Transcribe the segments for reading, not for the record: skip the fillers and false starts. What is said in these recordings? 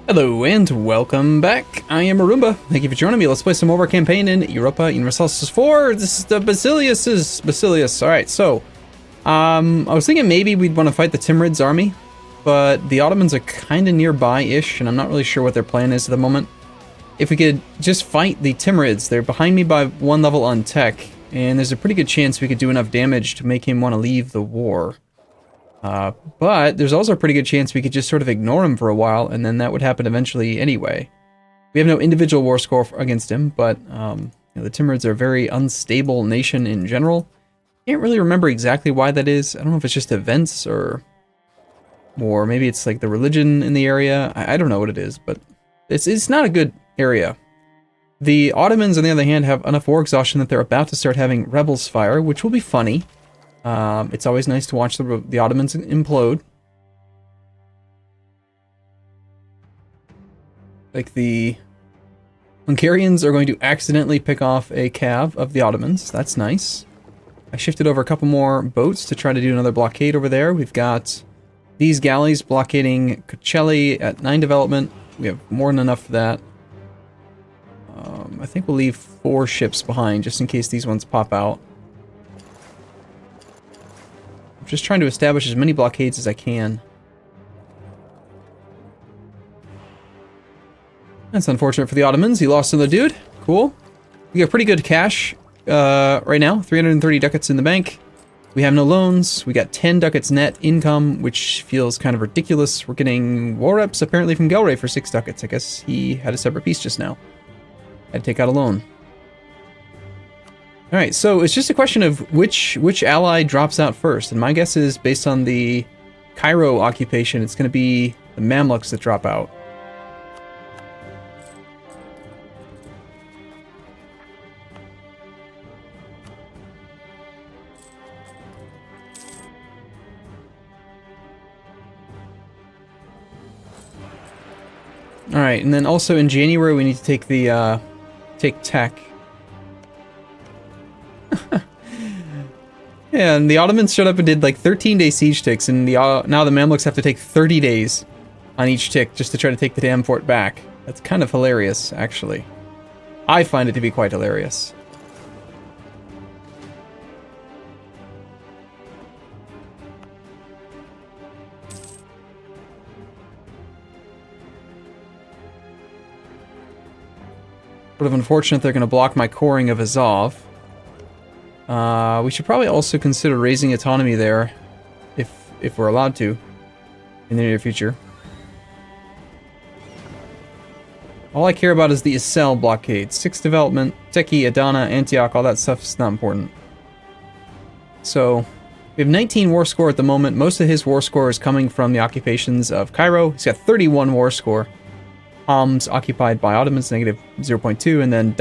Hello and welcome back. I am Arumba. Thank you for joining me. Let's play some more of our campaign in Europa Universalis 4. This is the Basileus. Alright, so I was thinking maybe we'd want to fight the Timurids army, but the Ottomans are kind of nearby-ish, and I'm not really sure what their plan is at the moment. If we could just fight the Timurids, they're behind me by one level on tech, and there's a pretty good chance we could do enough damage to make him want to leave the war. But there's also a pretty good chance we could just sort of ignore him for a while, and then that would happen eventually anyway. We have no individual war score against him, but the Timurids are a very unstable nation in general. Can't really remember exactly why that is. I don't know if it's just events or maybe it's like the religion in the area. I don't know what it is, but it's not a good area. The Ottomans, on the other hand, have enough war exhaustion that they're about to start having rebels fire, which will be funny. It's always nice to watch the Ottomans implode. Like the Hungarians are going to accidentally pick off a cav of the Ottomans. That's nice. I shifted over a couple more boats to try to do another blockade over there. We've got these galleys blockading Cocelli at 9 development. We have more than enough for that. I think we'll leave 4 ships behind just in case these ones pop out. I'm just trying to establish as many blockades as I can. That's unfortunate for the Ottomans. He lost another dude. Cool. We got pretty good cash right now. 330 ducats in the bank. We have no loans. We got 10 ducats net income, which feels kind of ridiculous. We're getting war reps apparently from Gelre for 6 ducats. I guess he had a separate piece just now. Had to take out a loan. Alright, so it's just a question of which ally drops out first, and my guess is, based on the Cairo occupation, it's going to be the Mamluks that drop out. Alright, and then also in January we need to take the, take tech. Yeah, and the Ottomans showed up and did like 13-day siege ticks, and now the Mamluks have to take 30 days on each tick just to try to take the damn fort back. That's kind of hilarious, actually. I find it to be quite hilarious. Sort of unfortunate they're going to block my coring of Azov. We should probably also consider raising autonomy there, if we're allowed to, in the near future. All I care about is the Isel blockade. 6 development, Teki, Adana, Antioch, all that stuff is not important. So, we have 19 war score at the moment. Most of his war score is coming from the occupations of Cairo. He's got 31 war score. Homs occupied by Ottomans, negative 0.2, and then ...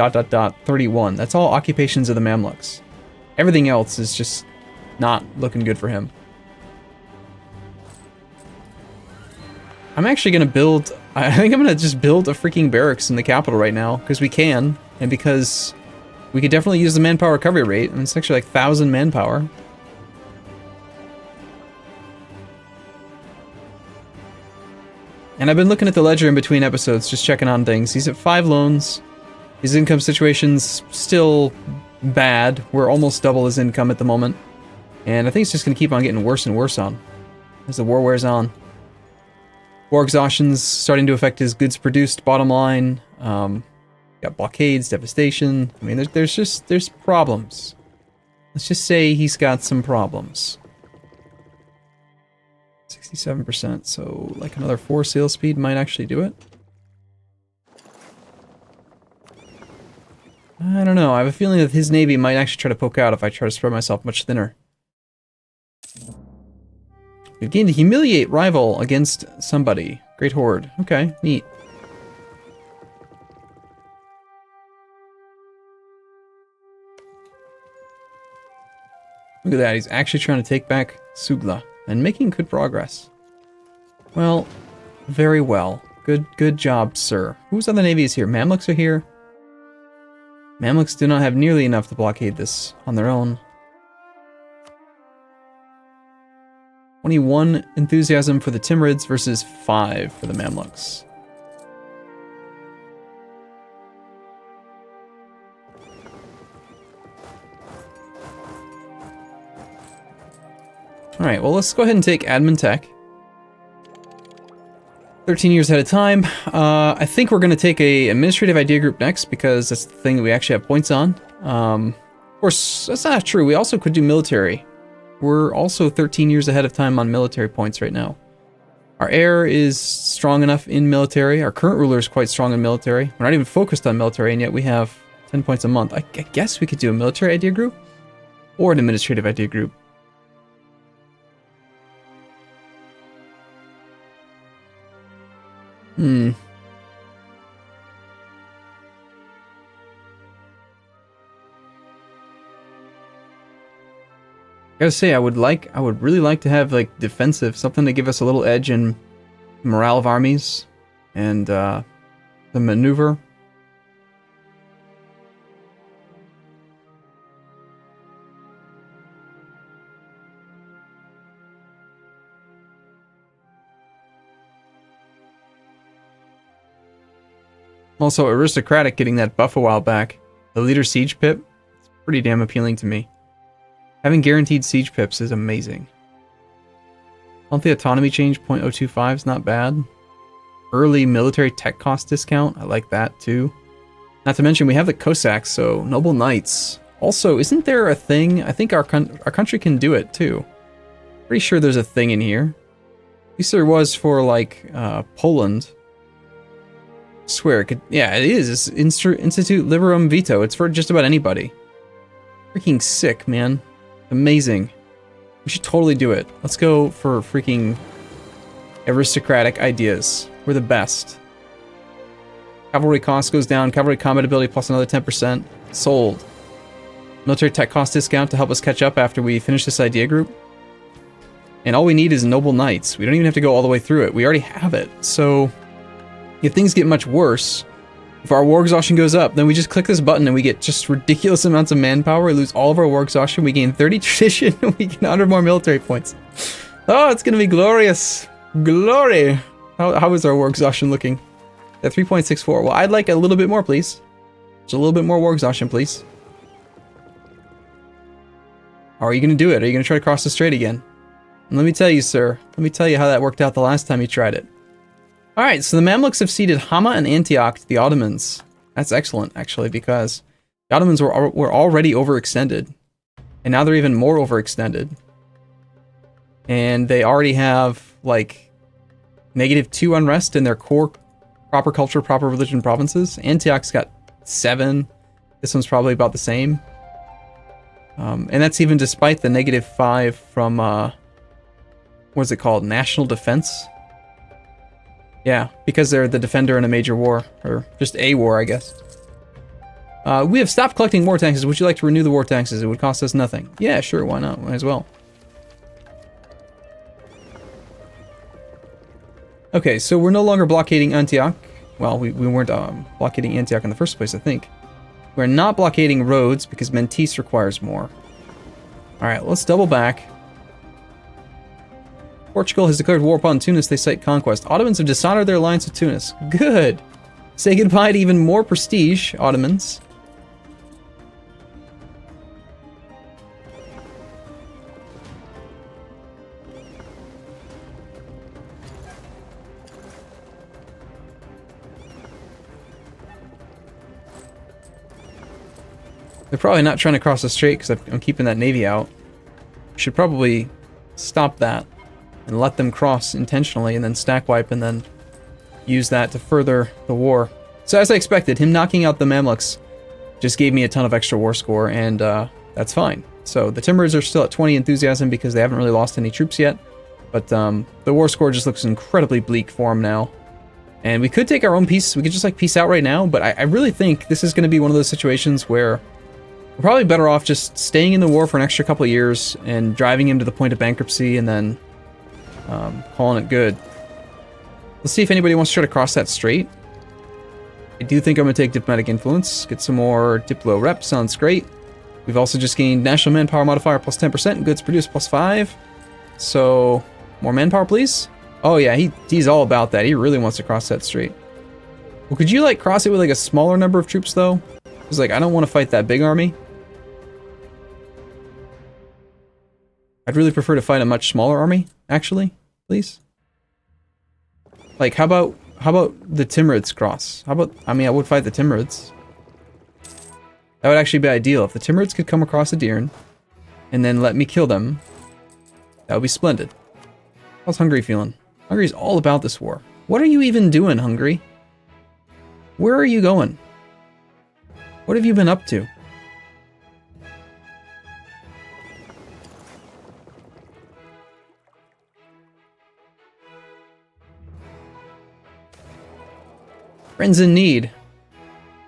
31. That's all occupations of the Mamluks. Everything else is just not looking good for him. I'm actually going to build... I think I'm going to just build a freaking barracks in the capital right now, because we can, and because we could definitely use the manpower recovery rate, and it's actually like 1,000 manpower. And I've been looking at the ledger in between episodes, just checking on things. He's at 5 loans. His income situation's still bad. We're almost double his income at the moment. And I think it's just going to keep on getting worse and worse on as the war wears on. War exhaustion's starting to affect his goods produced bottom line. Got blockades, devastation. I mean, there's problems. Let's just say he's got some problems. 67%, so like another 4 sail speed might actually do it. I don't know, I have a feeling that his navy might actually try to poke out if I try to spread myself much thinner. We've gained to humiliate rival against somebody. Great horde. Okay, neat. Look at that, he's actually trying to take back Sugla. And making good progress. Well, very well. Good job, sir. Whose other navy is here? Mamluks are here. Mamluks do not have nearly enough to blockade this on their own. 21 enthusiasm for the Timurids versus 5 for the Mamluks. Alright, well, let's go ahead and take Admin Tech. 13 years ahead of time. I think we're going to take a administrative idea group next because that's the thing that we actually have points on. Of course, that's not true. We also could do military. We're also 13 years ahead of time on military points right now. Our heir is strong enough in military. Our current ruler is quite strong in military. We're not even focused on military, and yet we have 10 points a month. I guess we could do a military idea group or an administrative idea group. Gotta say, I would really like to have like defensive, something to give us a little edge in morale of armies and the maneuver. Also, aristocratic getting that buff a while back. The leader siege pip, it's pretty damn appealing to me. Having guaranteed siege pips is amazing. Monthly autonomy change 0.025 is not bad. Early military tech cost discount, I like that too. Not to mention we have the Cossacks, so noble knights. Also, isn't there a thing? I think our country can do it too. Pretty sure there's a thing in here. At least there was for like Poland. I swear it could. Yeah, it is. It's Institute Liberum Veto. It's for just about anybody. Freaking sick, man. Amazing. We should totally do it. Let's go for freaking aristocratic ideas. We're the best. Cavalry cost goes down. Cavalry combat ability plus another 10%. Sold. Military tech cost discount to help us catch up after we finish this idea group. And all we need is noble knights. We don't even have to go all the way through it. We already have it. So if things get much worse, if our war exhaustion goes up, then we just click this button and we get just ridiculous amounts of manpower. We lose all of our war exhaustion. We gain 30 tradition and we get 100 more military points. Oh, it's going to be glorious. Glory. How is our war exhaustion looking? At 3.64. Well, I'd like a little bit more, please. Just a little bit more war exhaustion, please. How are you going to do it? Are you going to try to cross the strait again? And let me tell you, sir. Let me tell you how that worked out the last time you tried it. Alright, so the Mamluks have ceded Hama and Antioch to the Ottomans. That's excellent, actually, because the Ottomans were already overextended. And now they're even more overextended. And they already have, like, -2 unrest in their core proper culture, proper religion provinces. Antioch's got 7. This one's probably about the same. And that's even despite the -5 from, what's it called? National Defense? Yeah, because they're the defender in a major war, or just a war, I guess. We have stopped collecting war taxes. Would you like to renew the war taxes? It would cost us nothing. Yeah, sure, why not? Might as well. Okay, so we're no longer blockading Antioch. Well, we weren't blockading Antioch in the first place, I think. We're not blockading Rhodes because Menteith requires more. Alright, let's double back. Portugal has declared war upon Tunis. They cite conquest. Ottomans have dishonored their alliance with Tunis. Good. Say goodbye to even more prestige, Ottomans. They're probably not trying to cross the strait because I'm keeping that navy out. Should probably stop that and let them cross intentionally and then stack wipe and then use that to further the war. So as I expected, him knocking out the Mamluks just gave me a ton of extra war score, and that's fine. So the Timbers are still at 20 enthusiasm because they haven't really lost any troops yet, but the war score just looks incredibly bleak for them now. And we could take our own peace, we could just like peace out right now, but I really think this is going to be one of those situations where we're probably better off just staying in the war for an extra couple of years and driving him to the point of bankruptcy and then calling it good. Let's see if anybody wants to try to cross that strait. I do think I'm going to take diplomatic influence, get some more Diplo rep, sounds great. We've also just gained national manpower modifier plus 10% and goods produced plus 5. So, more manpower please? Oh yeah, he's all about that. He really wants to cross that strait. Well, could you like cross it with like a smaller number of troops though? Because like I don't want to fight that big army. I'd really prefer to fight a much smaller army, actually, please. Like, how about the Timurids cross? How about, I mean, I would fight the Timurids. That would actually be ideal. If the Timurids could come across the Deern and then let me kill them, that would be splendid. How's Hungary feeling? Hungary's all about this war. What are you even doing, Hungary? Where are you going? What have you been up to? Friends in need.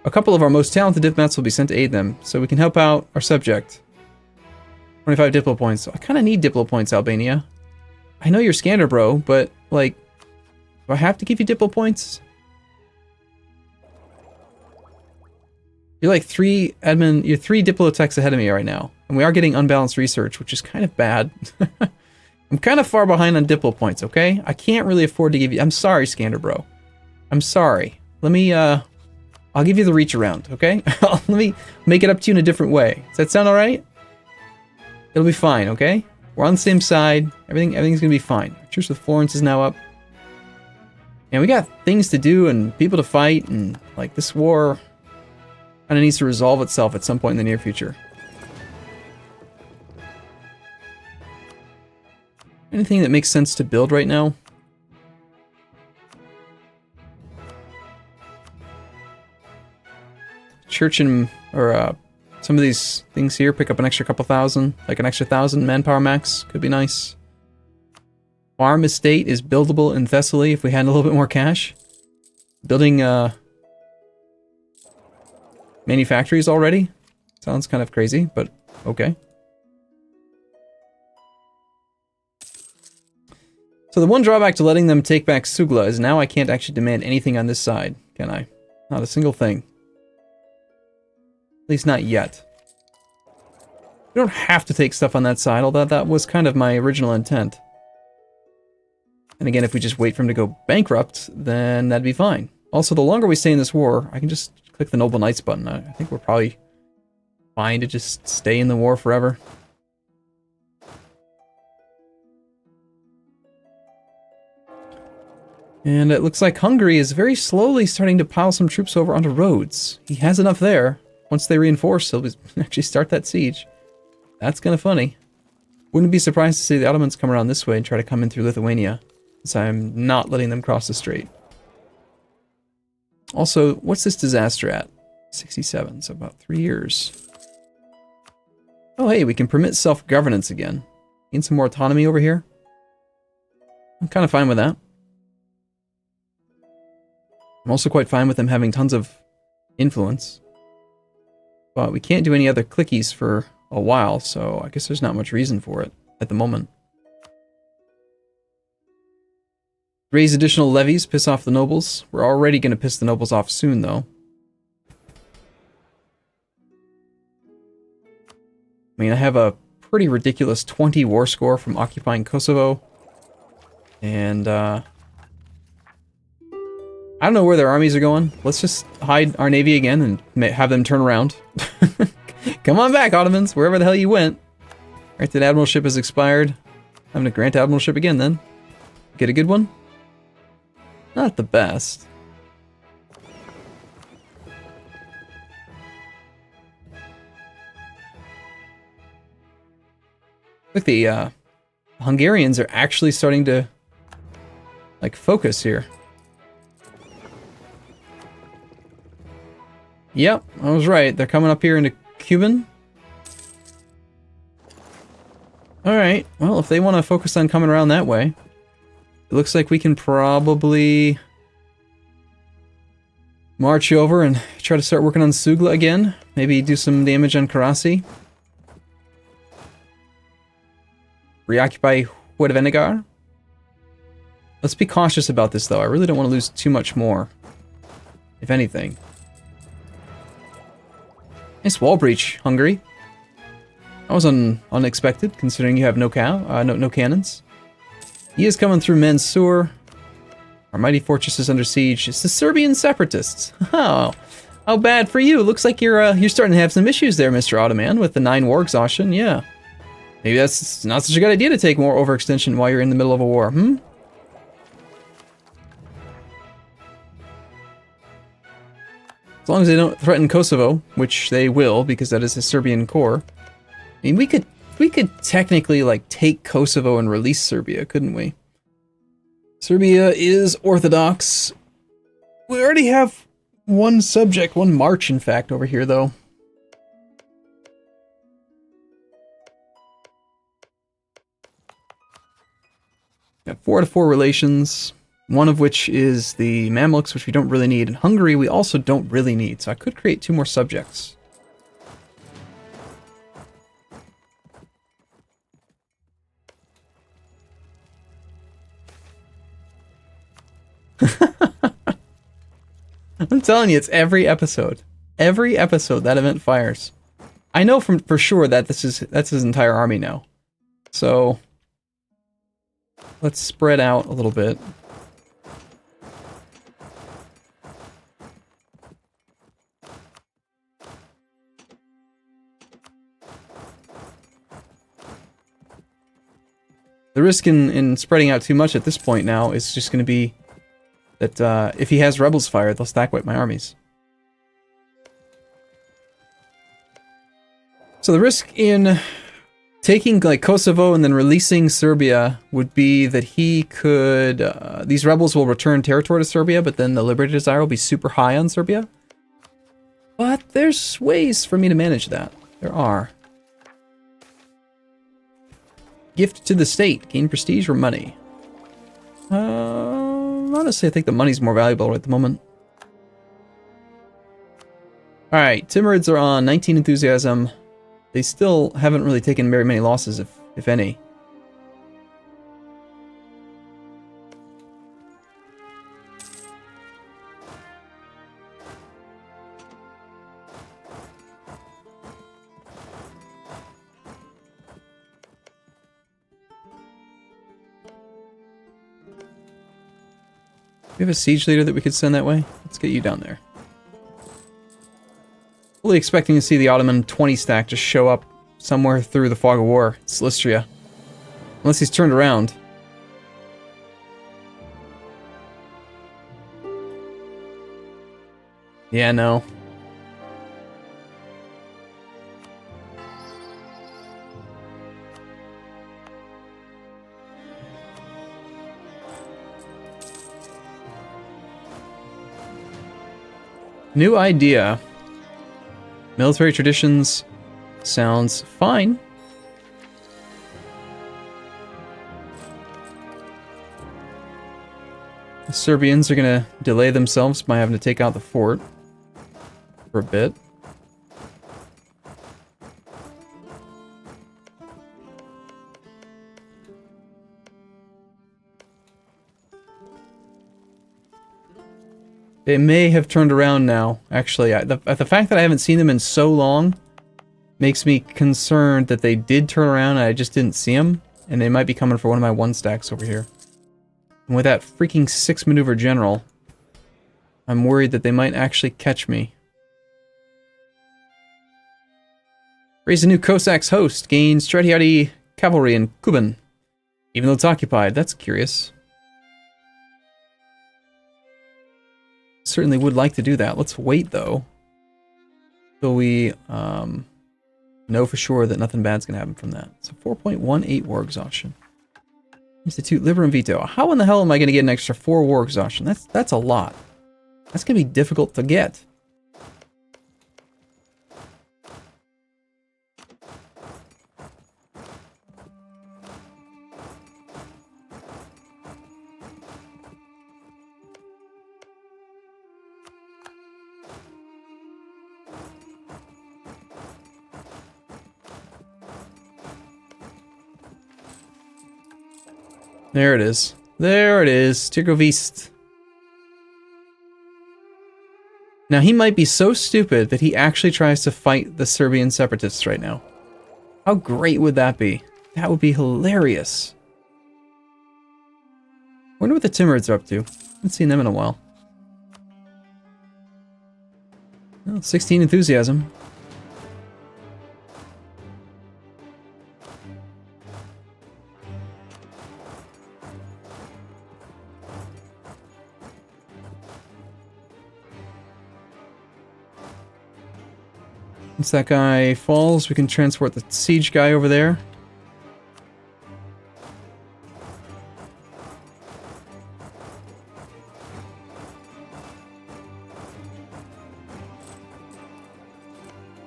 A couple of our most talented diplomats will be sent to aid them, so we can help out our subject. 25 Diplo points. So I kind of need Diplo points, Albania. I know you're Scander, bro, but, like, do I have to give you Diplo points? You're like you're 3 Diplo techs ahead of me right now. And we are getting unbalanced research, which is kind of bad. I'm kind of far behind on Diplo points, okay? I can't really afford to give you... I'm sorry, Scander, bro. I'm sorry. Let me, I'll give you the reach around, okay? Let me make it up to you in a different way. Does that sound alright? It'll be fine, okay? We're on the same side. Everything's gonna be fine. Truce with Florence is now up. And we got things to do and people to fight, and, like, this war kind of needs to resolve itself at some point in the near future. Anything that makes sense to build right now? Church and, or some of these things here, pick up an extra couple thousand, like an extra 1,000 manpower max, could be nice. Farm estate is buildable in Thessaly if we had a little bit more cash. Building manufactories already? Sounds kind of crazy, but okay. So the one drawback to letting them take back Sugla is now I can't actually demand anything on this side, can I? Not a single thing. At least not yet. We don't have to take stuff on that side, although that was kind of my original intent. And again, if we just wait for him to go bankrupt, then that'd be fine. Also, the longer we stay in this war, I can just click the Noble Knights button. I think we're probably fine to just stay in the war forever. And it looks like Hungary is very slowly starting to pile some troops over onto Rhodes. He has enough there. Once they reinforce, he'll actually start that siege. That's kind of funny. Wouldn't be surprised to see the Ottomans come around this way and try to come in through Lithuania, since I'm not letting them cross the strait. Also, what's this disaster at? 67, so about 3 years. Oh hey, we can permit self-governance again. Gain some more autonomy over here. I'm kind of fine with that. I'm also quite fine with them having tons of influence. But we can't do any other clickies for a while, so I guess there's not much reason for it at the moment. Raise additional levies, piss off the nobles. We're already going to piss the nobles off soon, though. I mean, I have a pretty ridiculous 20 war score from occupying Kosovo. And, I don't know where their armies are going. Let's just hide our navy again and have them turn around. Come on back, Ottomans, wherever the hell you went. Granted admiralship has expired. I'm going to grant admiralship again, then. Get a good one? Not the best. Look, the Hungarians are actually starting to, like, focus here. Yep, I was right. They're coming up here into Cuban. Alright, well, if they want to focus on coming around that way, it looks like we can probably march over and try to start working on Sugla again. Maybe do some damage on Karasi. Reoccupy Huedvenegar. Let's be cautious about this, though. I really don't want to lose too much more, if anything. Nice wall breach, Hungary. That was unexpected, considering you have no cannons. He is coming through Mansour. Our mighty fortress is under siege. It's the Serbian separatists. Oh, how bad for you. Looks like you're starting to have some issues there, Mr. Ottoman, with the 9 war exhaustion. Yeah. Maybe that's not such a good idea to take more overextension while you're in the middle of a war, hmm? As long as they don't threaten Kosovo, which they will, because that is a Serbian core. I mean, we could technically, like, take Kosovo and release Serbia, couldn't we? Serbia is Orthodox. We already have one subject, one march, in fact, over here, though. Got 4-to-4 relations, one of which is the Mamluks, which we don't really need. And Hungary, we also don't really need, so I could create 2 more subjects. I'm telling you, it's every episode. Every episode that event fires. I know for sure that that's his entire army now. So let's spread out a little bit. The risk in spreading out too much at this point now is just going to be that if he has rebels fire, they'll stack wipe my armies. So the risk in taking like Kosovo and then releasing Serbia would be that he could... these rebels will return territory to Serbia, but then the Liberty Desire will be super high on Serbia. But there's ways for me to manage that. There are. Gift to the state. Gain prestige or money? Honestly, I think the money's more valuable at the moment. Alright, Timurids are on 19 enthusiasm. They still haven't really taken very many losses, if any. We have a siege leader that we could send that way. Let's get you down there. Fully expecting to see the Ottoman 20 stack just show up somewhere through the fog of war, Silistria. Unless he's turned around. Yeah, no. New idea. Military traditions sounds fine. The Serbians are going to delay themselves by having to take out the fort for a bit. They may have turned around now, actually. The fact that I haven't seen them in so long makes me concerned that they did turn around and I just didn't see them. And they might be coming for one of my 1 stacks over here. And with that freaking 6 maneuver general, I'm worried that they might actually catch me. Raise a new Cossacks host. Gain Stratiati cavalry in Kuban. Even though it's occupied. That's curious. Certainly would like to do that. Let's wait, though, till we know for sure that nothing bad's going to happen from that. So 4.18 war exhaustion. Institute Liber and Veto. How in the hell am I going to get an extra 4 war exhaustion? That's a lot. That's going to be difficult to get. There it is. There it is. Tirgovist. Now, he might be so stupid that he actually tries to fight the Serbian separatists right now. How great would that be? That would be hilarious. Wonder what the Timurids are up to. Haven't seen them in a while. Well, 16 enthusiasm. Once that guy falls, we can transport the siege guy over there.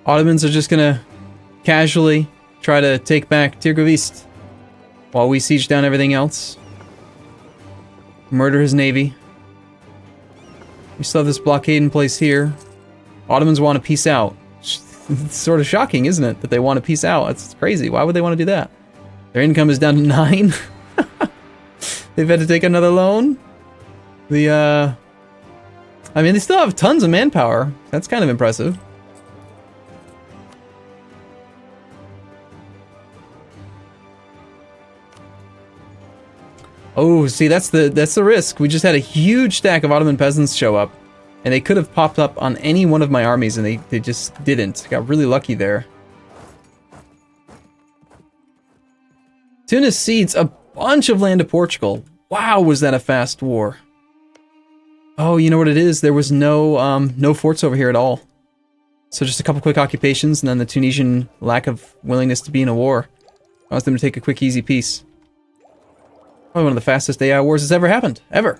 Ottomans are just gonna casually try to take back Tirgovist while we siege down everything else. Murder his navy. We still have this blockade in place here. Ottomans want to peace out. It's sort of shocking, isn't it, that they want to peace out? It's crazy. Why would they want to do that? Their income is down to 9. They've had to take another loan. I mean, they still have tons of manpower. That's kind of impressive. Oh, see, that's the risk. We just had a huge stack of Ottoman peasants show up, and they could have popped up on any one of my armies, and they just didn't. Got really lucky there. Tunis cedes a bunch of land to Portugal. Wow, was that a fast war? Oh, you know what it is? There was no forts over here at all. So just a couple quick occupations, and then the Tunisian lack of willingness to be in a war caused them to take a quick, easy peace. Probably one of the fastest AI wars that's ever happened. Ever.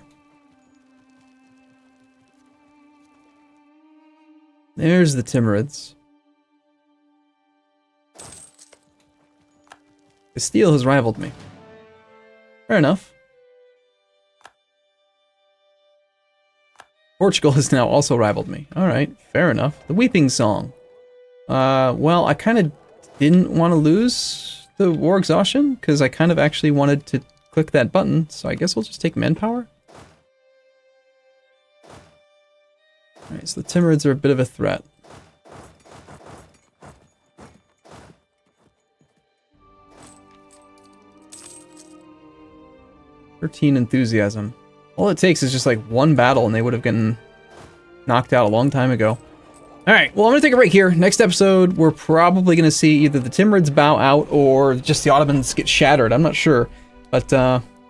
There's the Timurids. Castile has rivaled me. Fair enough. Portugal has now also rivaled me. Alright, fair enough. The Weeping Song. Well, I kind of didn't want to lose the war exhaustion, because I kind of actually wanted to click that button, so I guess we'll just take manpower. Alright, so the Timurids are a bit of a threat. "13 enthusiasm." All it takes is just like one battle and they would have gotten knocked out a long time ago. Alright, well, I'm going to take a break here. Next episode, we're probably going to see either the Timurids bow out or just the Ottomans get shattered. I'm not sure. But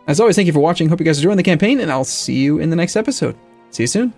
as always, thank you for watching. Hope you guys are enjoying the campaign, and I'll see you in the next episode. See you soon.